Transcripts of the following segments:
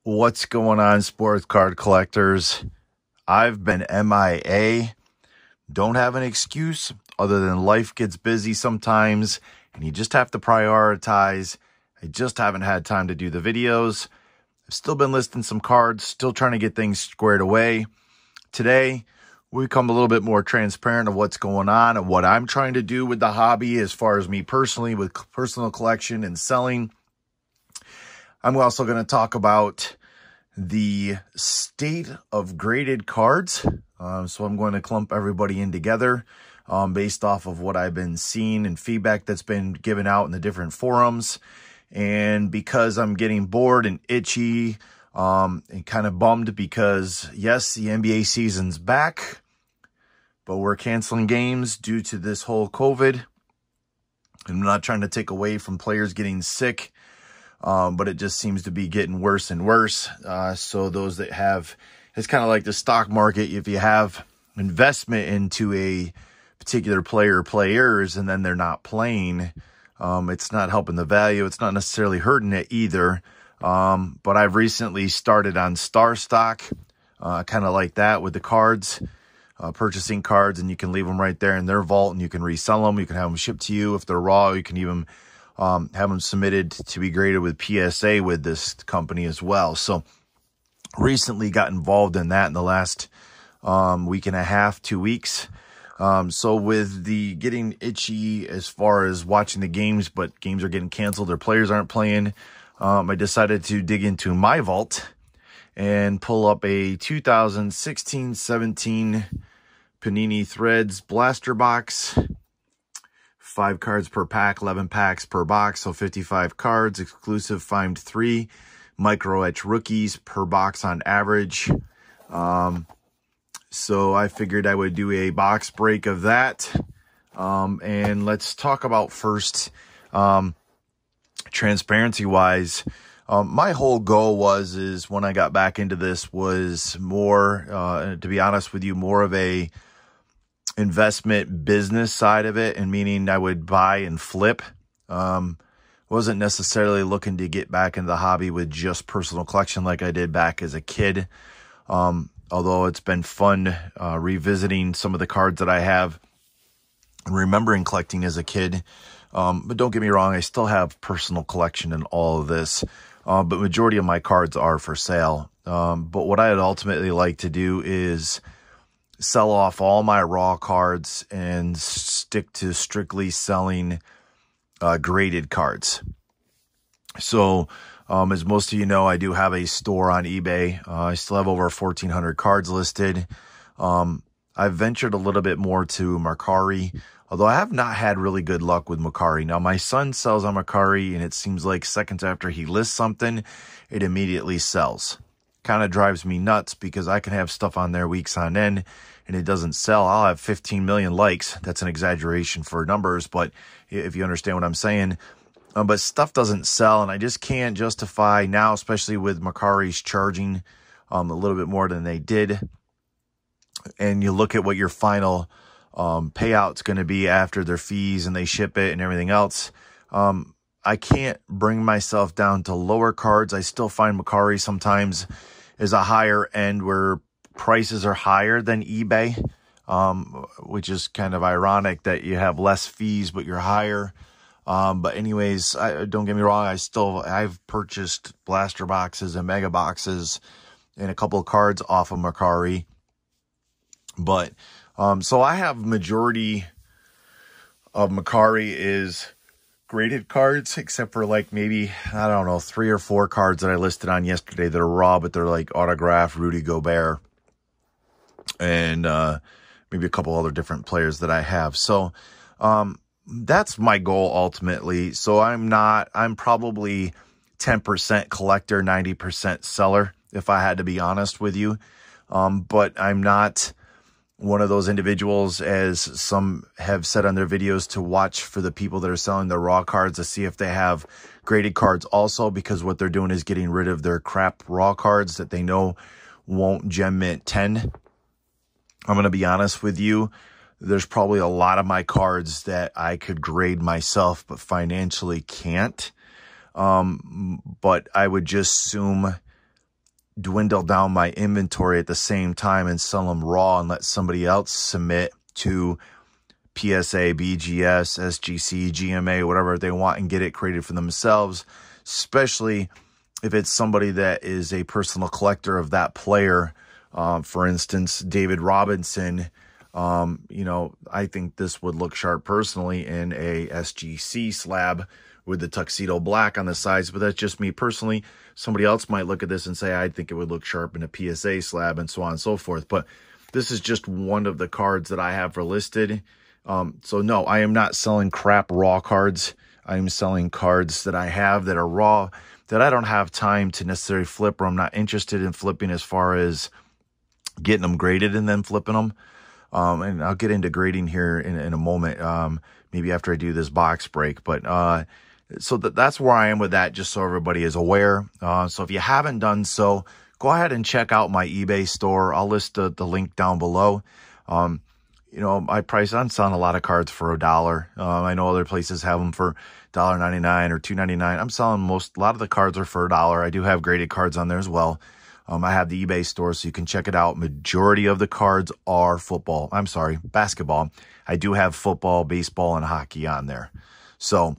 What's going on, sports card collectors? I've been MIA. Don't have an excuse other than life gets busy sometimes and you just have to prioritize. I just haven't had time to do the videos. I've still been listing some cards, still trying to get things squared away. Today, we become a little bit more transparent of what's going on and what I'm trying to do with the hobby as far as me personally with personal collection and selling. I'm also going to talk about the state of graded cards. So I'm going to clump everybody in together based off of what I've been seeing and feedback that's been given out in the different forums. And because I'm getting bored and itchy and kind of bummed because, yes, the NBA season's back, but we're canceling games due to this whole COVID. I'm not trying to take away from players getting sick. But it just seems to be getting worse and worse. So those that have, it's kind of like the stock market. If you have investment into a particular player or players and then they're not playing, it's not helping the value. It's not necessarily hurting it either. But I've recently started on Star Stock, kind of like that with the cards, purchasing cards, and you can leave them right there in their vault and you can resell them. You can have them shipped to you. If they're raw, you can even have them submitted to be graded with PSA with this company as well. So recently got involved in that in the last week and a half, 2 weeks. So with the getting itchy as far as watching the games, but games are getting canceled or players aren't playing, I decided to dig into my vault and pull up a 2016-17 Panini Threads blaster box. 5 cards per pack, 11 packs per box, so 55 cards, exclusive find 3 Micro-Etch rookies per box on average. So I figured I would do a box break of that. And let's talk about first, transparency-wise. My whole goal is when I got back into this was more, to be honest with you, more of a investment business side of it, and meaning I would buy and flip. Wasn't necessarily looking to get back into the hobby with just personal collection like I did back as a kid. Although it's been fun revisiting some of the cards that I have and remembering collecting as a kid. But don't get me wrong, I still have personal collection in all of this. But majority of my cards are for sale. But what I'd ultimately like to do is sell off all my raw cards and stick to strictly selling graded cards. So as most of you know, I do have a store on eBay. I still have over 1,400 cards listed. I've ventured a little bit more to Mercari, although I have not had really good luck with Mercari. Now, my son sells on Mercari, and it seems like seconds after he lists something, it immediately sells. Kind of drives me nuts because I can have stuff on there weeks on end and it doesn't sell. I'll have 15 million likes. That's an exaggeration for numbers, but if you understand what I'm saying. But stuff doesn't sell, and I just can't justify now, especially with Mercari's charging a little bit more than they did. And you look at what your final payout's going to be after their fees and they ship it and everything else. I can't bring myself down to lower cards. I still find Mercari sometimes is a higher end where prices are higher than eBay, which is kind of ironic that you have less fees, but you're higher. But anyways, don't get me wrong. I've purchased blaster boxes and mega boxes and a couple of cards off of Mercari. But, so I have majority of Mercari is graded cards, except for like maybe, I don't know, 3 or 4 cards that I listed on yesterday that are raw, but they're like autographed Rudy Gobert and maybe a couple other different players that I have. So that's my goal ultimately. So I'm probably 10% collector, 90% seller, if I had to be honest with you. But I'm not one of those individuals, as some have said on their videos, to watch for the people that are selling their raw cards to see if they have graded cards also, because what they're doing is getting rid of their crap raw cards that they know won't gem mint 10. I'm going to be honest with you. There's probably a lot of my cards that I could grade myself, but financially can't. But I would just assume dwindle down my inventory at the same time and sell them raw and let somebody else submit to PSA, BGS, SGC, GMA, whatever they want, and get it created for themselves, especially if it's somebody that is a personal collector of that player. For instance, David Robinson, you know, I think this would look sharp personally in a SGC slab with the tuxedo black on the sides, but that's just me personally. Somebody else might look at this and say, I think it would look sharp in a PSA slab, and so on and so forth. But this is just one of the cards that I have for listed. So no, I am not selling crap raw cards. I am selling cards that I have that are raw, that I don't have time to necessarily flip, or I'm not interested in flipping as far as getting them graded and then flipping them. And I'll get into grading here in a moment, maybe after I do this box break. But so that's where I am with that, just so everybody is aware. So if you haven't done so, go ahead and check out my eBay store. I'll list the link down below. You know, I'm selling a lot of cards for $1. I know other places have them for $1.99 or $2.99. I'm selling a lot of the cards are for $1. I do have graded cards on there as well. I have the eBay store, so you can check it out. Majority of the cards are basketball. I do have football, baseball, and hockey on there. So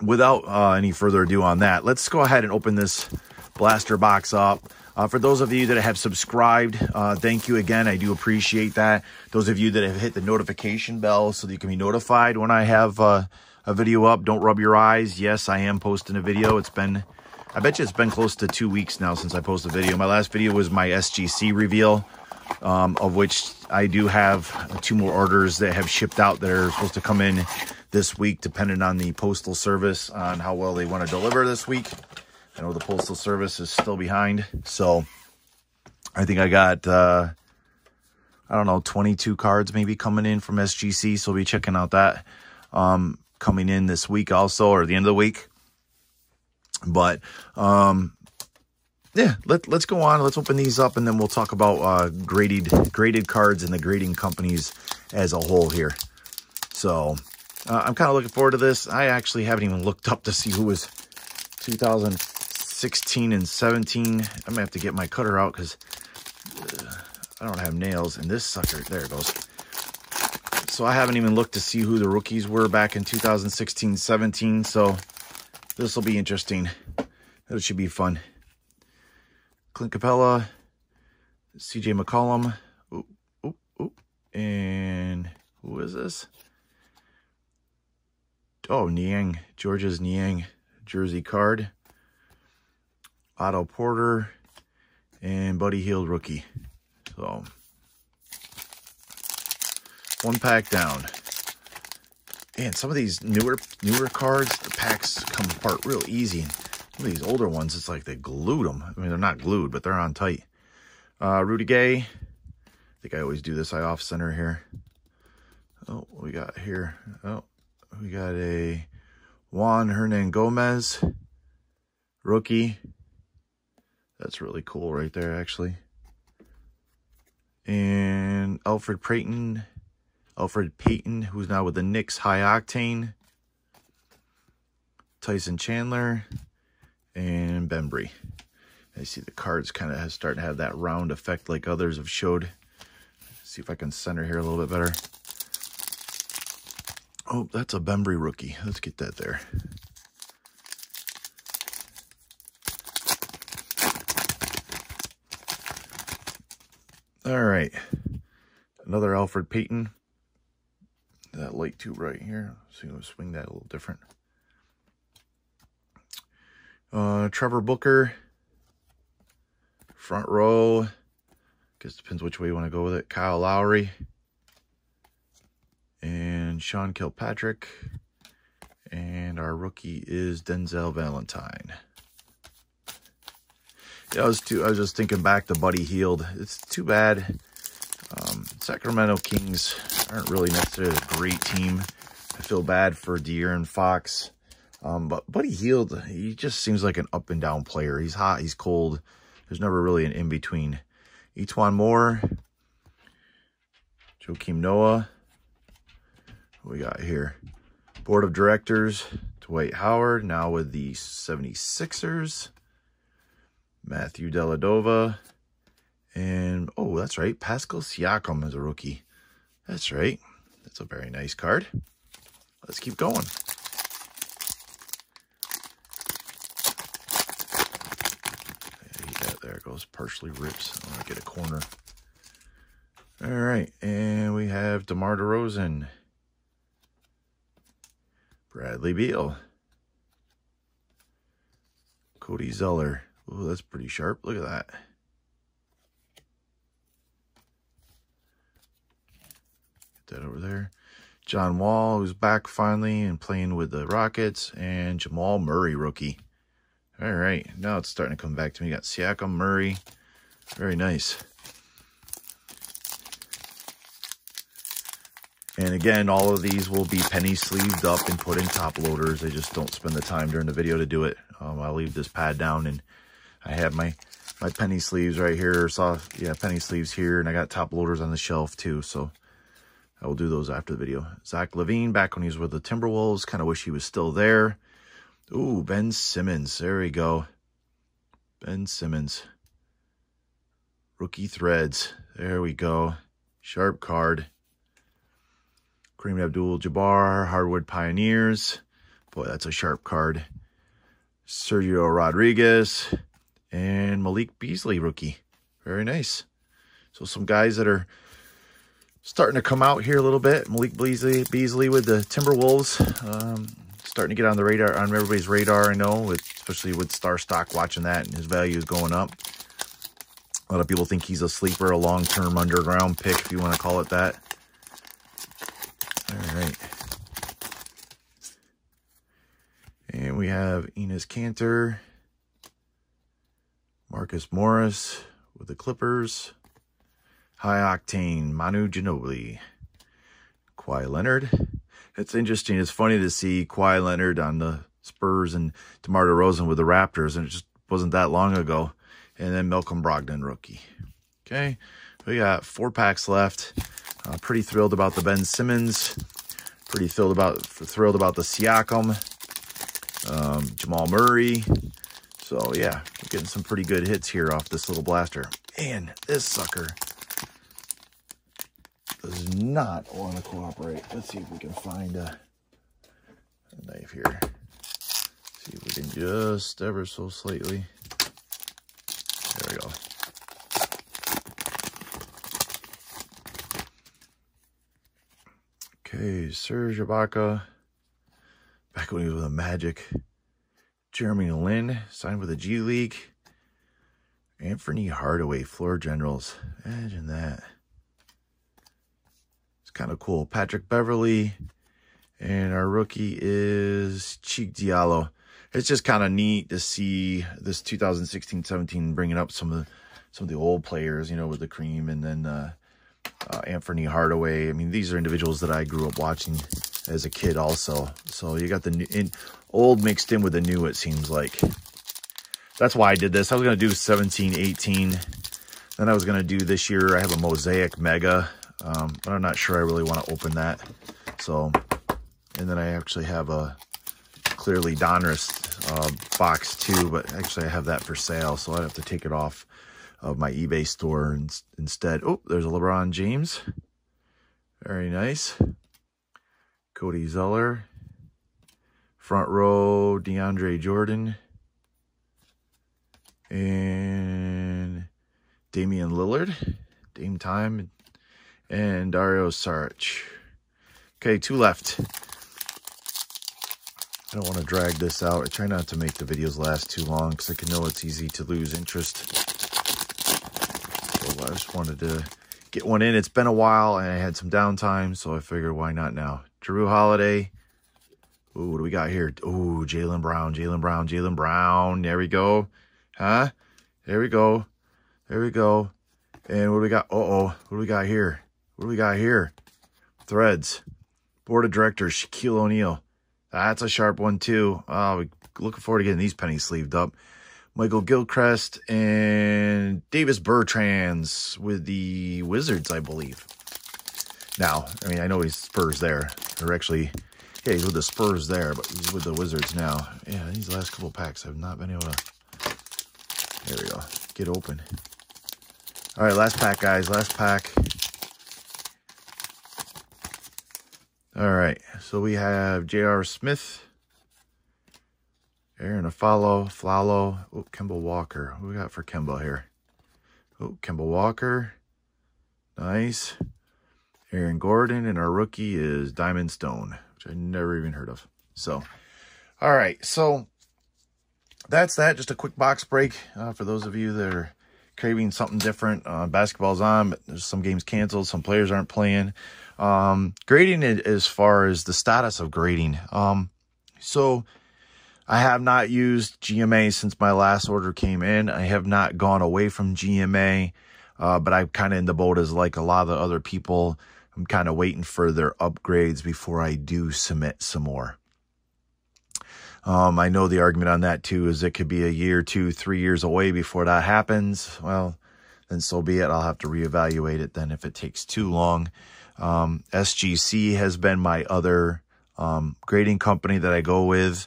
without any further ado on that, let's go ahead and open this blaster box up. For those of you that have subscribed, thank you again. I do appreciate that. Those of you that have hit the notification bell so that you can be notified when I have a video up, don't rub your eyes. Yes, I am posting a video. I bet you it's been close to 2 weeks now since I posted a video. My last video was my SGC reveal, of which I do have 2 more orders that have shipped out that are supposed to come in this week, depending on the postal service, on how well they want to deliver this week. I know the postal service is still behind, so I think I got, I don't know, 22 cards maybe coming in from SGC, so we'll be checking out that coming in this week also, or the end of the week. But yeah, let's go on. Let's open these up, and then we'll talk about graded cards and the grading companies as a whole here. So I'm kind of looking forward to this. I actually haven't even looked up to see who was 2016 and 17. I'm gonna have to get my cutter out because I don't have nails. And this sucker, there it goes. So I haven't even looked to see who the rookies were back in 2016, 17. So this will be interesting. It should be fun. Clint Capella, CJ McCollum, and who is this? Oh, Niang, Georgia's Niang jersey card. Otto Porter and Buddy Hield rookie. So 1 pack down. And some of these newer cards, the packs come apart real easy. Some of these older ones, it's like they glued them. I mean, they're not glued, but they're on tight. Rudy Gay. I think I always do this. I off-center here. Oh, what we got here? Oh, we got a Juan Hernan Gomez rookie. That's really cool right there, actually. And Alfred Payton, who's now with the Knicks, high octane. Tyson Chandler and Bembry. I see the cards kind of starting to have that round effect like others have showed. Let's see if I can center here a little bit better. Oh, that's a Bembry rookie. Let's get that there. All right. Another Alfred Payton. That light tube right here. So I'm going to swing that a little different. Trevor Booker. Front row. Guess depends which way you want to go with it. Kyle Lowry. And Sean Kilpatrick. And our rookie is Denzel Valentine. Yeah, I was just thinking back to Buddy Hield. It's too bad. Sacramento Kings aren't really necessarily a great team. I feel bad for De'Aaron Fox. But Buddy Hield, he just seems like an up and down player. He's hot, he's cold. There's never really an in-between. Etuan Moore. Joakim Noah. What we got here? Board of Directors. Dwight Howard, now with the 76ers. Matthew Dellavedova. And, oh, that's right. Pascal Siakam is a rookie. That's right. That's a very nice card. Let's keep going. Yeah, there it goes. Partially rips. I want to get a corner. All right. And we have DeMar DeRozan. Bradley Beal. Cody Zeller. Oh, that's pretty sharp. Look at that. Get that over there. John Wall, who's back finally and playing with the Rockets. And Jamal Murray, rookie. All right. Now it's starting to come back to me. You got Siakam, Murray. Very nice. And again, all of these will be penny sleeved up and put in top loaders. I just don't spend the time during the video to do it. I'll leave this pad down, and I have my penny sleeves right here. Penny sleeves here, and I got top loaders on the shelf too. So I will do those after the video. Zach LaVine, back when he was with the Timberwolves. Kind of wish he was still there. Ooh, Ben Simmons. There we go. Ben Simmons. Rookie threads. There we go. Sharp card. Kareem Abdul-Jabbar, Hardwood Pioneers. Boy, that's a sharp card. Sergio Rodriguez. And Malik Beasley, rookie. Very nice. So some guys that are starting to come out here a little bit. Malik Beasley with the Timberwolves. Starting to get on the radar, on everybody's radar, I know, especially with Star Stock watching that, and his value is going up. A lot of people think he's a sleeper, a long-term underground pick, if you want to call it that. All right. And we have Enes Kanter, Marcus Morris with the Clippers, High Octane, Manu Ginobili, Kawhi Leonard. It's interesting. It's funny to see Kawhi Leonard on the Spurs and DeMar DeRozan with the Raptors, and it just wasn't that long ago. And then Malcolm Brogdon, rookie. Okay, we got 4 packs left. Pretty thrilled about the Ben Simmons. Pretty thrilled about the Siakam, Jamal Murray. So yeah, we're getting some pretty good hits here off this little blaster. And this sucker does not want to cooperate. Let's see if we can find a knife here. See if we can just ever so slightly. There we go. Okay, Serge Ibaka, back when he was with the Magic. Jeremy Lin, signed with the G League. Anthony Hardaway, Floor Generals. Imagine that. It's kind of cool. Patrick Beverly, and our rookie is Cheek Diallo. It's just kind of neat to see this 2016-17 bringing up some of the old players, you know, with the Cream, and then Anthony Hardaway. I mean, these are individuals that I grew up watching as a kid also. So you got the new, old mixed in with the new, it seems like. That's why I did this. I was going to do 17, 18. Then I was going to do this year, I have a Mosaic Mega. But I'm not sure I really want to open that. So, and then I actually have a clearly Donruss box too. But actually I have that for sale. So I'd have to take it off of my eBay store instead. Oh, there's a LeBron James. Very nice. Cody Zeller. Front row, DeAndre Jordan. And Damian Lillard. Dame Time. And Dario Saric. Okay, 2 left. I don't want to drag this out. I try not to make the videos last too long because I can know it's easy to lose interest. I just wanted to get one in. It's been a while, and I had some downtime, so I figured why not now. Jrue Holiday. Ooh, what do we got here? Ooh, Jaylen Brown. There we go. Huh? There we go. And what do we got? What do we got here? Threads. Board of Directors, Shaquille O'Neal. That's a sharp one, too. Oh, we're looking forward to getting these pennies sleeved up. Michael Gilchrist and Davis Bertrands with the Wizards, I believe. Now, I mean, I know he's Spurs there. Or actually, yeah, he's with the Spurs there, but he's with the Wizards now. Yeah, these last couple packs I've not been able to There we go. Get open. All right, last pack, guys. Last pack. All right, so we have J.R. Smith, Aaron Flalo, oh, Kemba Walker. What we got for Kemba here? Oh, Kemba Walker. Nice. Aaron Gordon, and our rookie is Diamond Stone, which I never even heard of. So, all right, so that's that. Just a quick box break for those of you that are craving something different. Basketball's on, but there's some games canceled. Some players aren't playing. Grading it as far as the status of grading. So I have not used GMA since my last order came in. I have not gone away from GMA, but I'm kind of in the boat as like a lot of the other people. I'm kind of waiting for their upgrades before I do submit some more. I know the argument on that too is it could be a year, 2, 3 years away before that happens. Well, then so be it. I'll have to reevaluate it then if it takes too long. SGC has been my other grading company that I go with.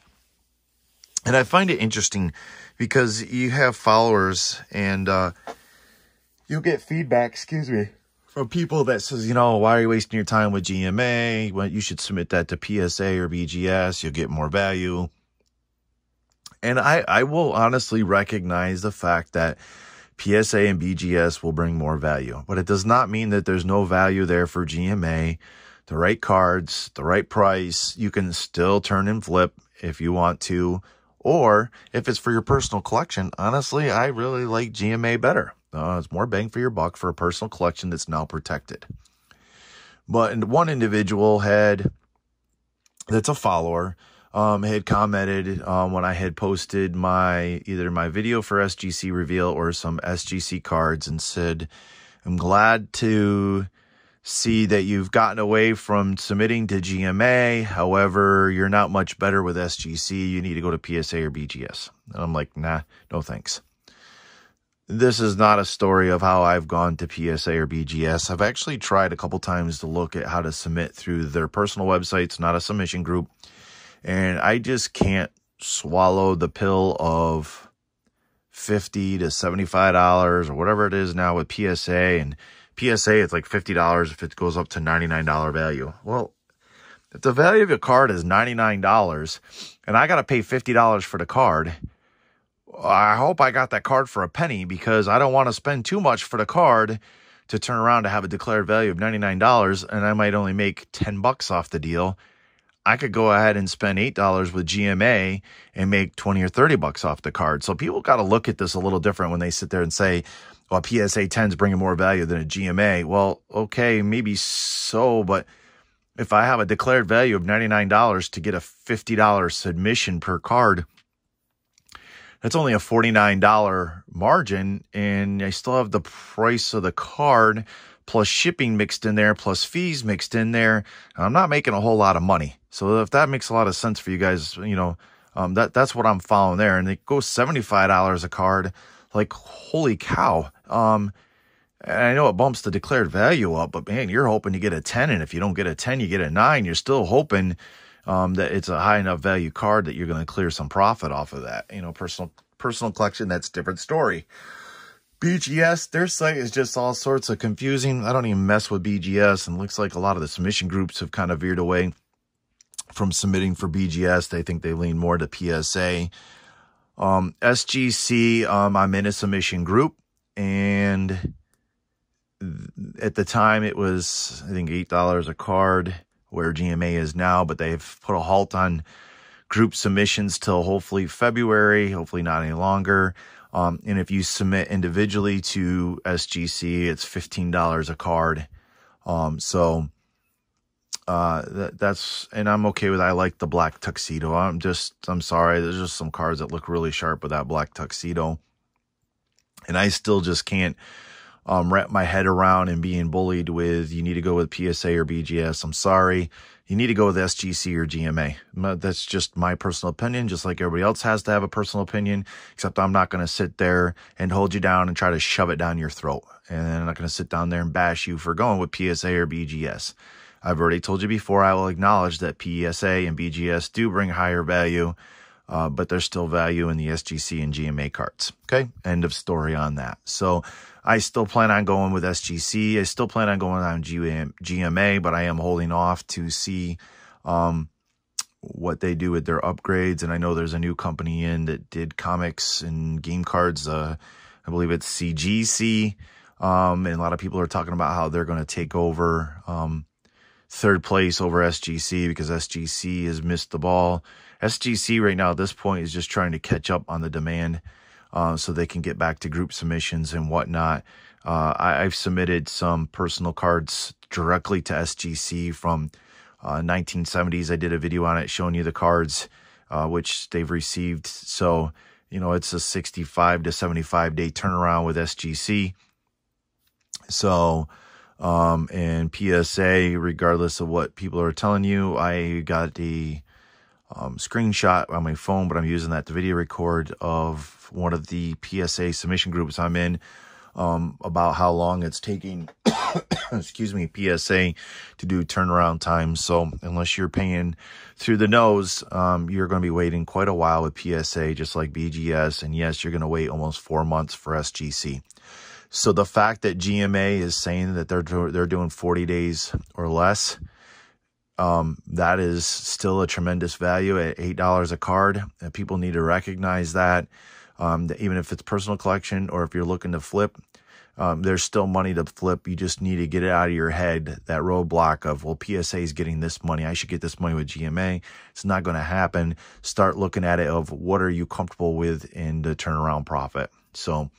And I find it interesting because you have followers and you'll get feedback, from people that says, you know, why are you wasting your time with GMA? Well, you should submit that to PSA or BGS. You'll get more value. And I will honestly recognize the fact that PSA and BGS will bring more value. But it does not mean that there's no value there for GMA. The right cards, the right price, you can still turn and flip if you want to. Or if it's for your personal collection, honestly, I really like GMA better. It's more bang for your buck for a personal collection that's now protected. But one individual that's a follower, had commented when I had posted either my video for SGC reveal or some SGC cards and said, I'm glad to see that you've gotten away from submitting to GMA. However, you're not much better with SGC. You need to go to PSA or BGS. And I'm like, nah, no thanks. This is not a story of how I've gone to PSA or BGS. I've actually tried a couple times to look at how to submit through their personal websites, not a submission group. And I just can't swallow the pill of $50 to $75 or whatever it is now with PSA. And PSA, it's like $50 if it goes up to $99 value. Well, if the value of your card is $99 and I got to pay $50 for the card, I hope I got that card for a penny because I don't want to spend too much for the card to turn around to have a declared value of $99 and I might only make $10 off the deal. I could go ahead and spend $8 with GMA and make 20 or $30 off the card. So people got to look at this a little different when they sit there and say, well, PSA 10 is bringing more value than a GMA. Well, okay, maybe so, but if I have a declared value of $99 to get a $50 submission per card, that's only a $49 margin, and I still have the price of the card plus shipping mixed in there, plus fees mixed in there. I'm not making a whole lot of money. So if that makes a lot of sense for you guys, you know, that's what I'm following there. And it goes $75 a card. Like, holy cow. And I know it bumps the declared value up, but man, you're hoping to get a 10. And if you don't get a 10, you get a 9. You're still hoping that it's a high enough value card that you're going to clear some profit off of that. You know, personal collection, that's a different story. BGS, their site is just all sorts of confusing. I don't even mess with BGS, and it looks like a lot of the submission groups have kind of veered away from submitting for BGS. They think they lean more to PSA. SGC, I'm in a submission group, and at the time it was, I think, $8 a card, where GMA is now, but they've put a halt on group submissions till hopefully February, hopefully not any longer. And if you submit individually to SGC, it's $15 a card. That's, and I'm okay with that. I like the black tuxedo. I'm sorry. There's just some cards that look really sharp with that black tuxedo. And I still just can't wrap my head around and being bullied with, you need to go with PSA or BGS. I'm sorry. You need to go with SGC or GMA. That's just my personal opinion, just like everybody else has to have a personal opinion, except I'm not going to sit there and hold you down and try to shove it down your throat. And I'm not going to sit down there and bash you for going with PSA or BGS. I've already told you before, I will acknowledge that PSA and BGS do bring higher value. but there's still value in the SGC and GMA cards. Okay, end of story on that. So I still plan on going with SGC. I still plan on going on GMA, but I am holding off to see what they do with their upgrades. And I know there's a new company in that did comics and game cards. I believe it's CGC. And a lot of people are talking about how they're going to take over third place over SGC because SGC has missed the ball. SGC right now at this point is just trying to catch up on the demand so they can get back to group submissions and whatnot. I've submitted some personal cards directly to SGC from 1970s. I did a video on it showing you the cards which they've received. So, you know, it's a 65 to 75 day turnaround with SGC. So, and PSA, regardless of what people are telling you, I got the screenshot on my phone, but I'm using that to video record of one of the PSA submission groups I'm in, about how long it's taking, excuse me, PSA to do turnaround time. So unless you're paying through the nose, you're going to be waiting quite a while with PSA, just like BGS. And yes, you're going to wait almost 4 months for SGC. So the fact that GMA is saying that they're doing 40 days or less, that is still a tremendous value at $8 a card. And people need to recognize that, that even if it's personal collection or if you're looking to flip, there's still money to flip. You just need to get it out of your head, that roadblock of, well, PSA is getting this money, I should get this money with GMA. It's not going to happen. Start looking at it of what are you comfortable with in the turnaround profit. So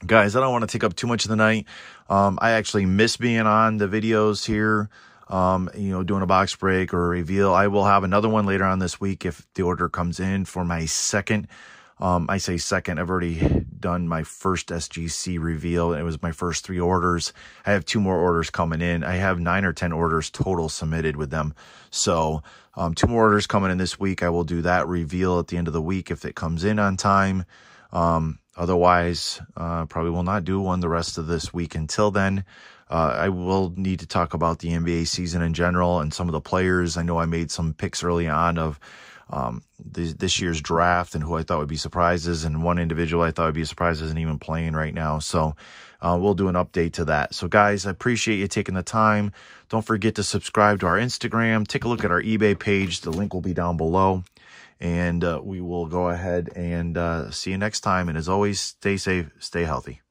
guys, I don't want to take up too much of the night. I actually miss being on the videos here, you know, doing a box break or a reveal. I will have another one later on this week if the order comes in for my second. I say second, I've already done my first SGC reveal. It was my first 3 orders. I have 2 more orders coming in. I have 9 or 10 orders total submitted with them. So 2 more orders coming in this week. I will do that reveal at the end of the week if it comes in on time. Otherwise, probably will not do one the rest of this week. Until then, I will need to talk about the NBA season in general and some of the players. I know I made some picks early on of this year's draft and who I thought would be surprises. And one individual I thought would be a surprise isn't even playing right now. So we'll do an update to that. So guys, I appreciate you taking the time. Don't forget to subscribe to our Instagram. Take a look at our eBay page. The link will be down below. And we will go ahead and see you next time. And as always, stay safe, stay healthy.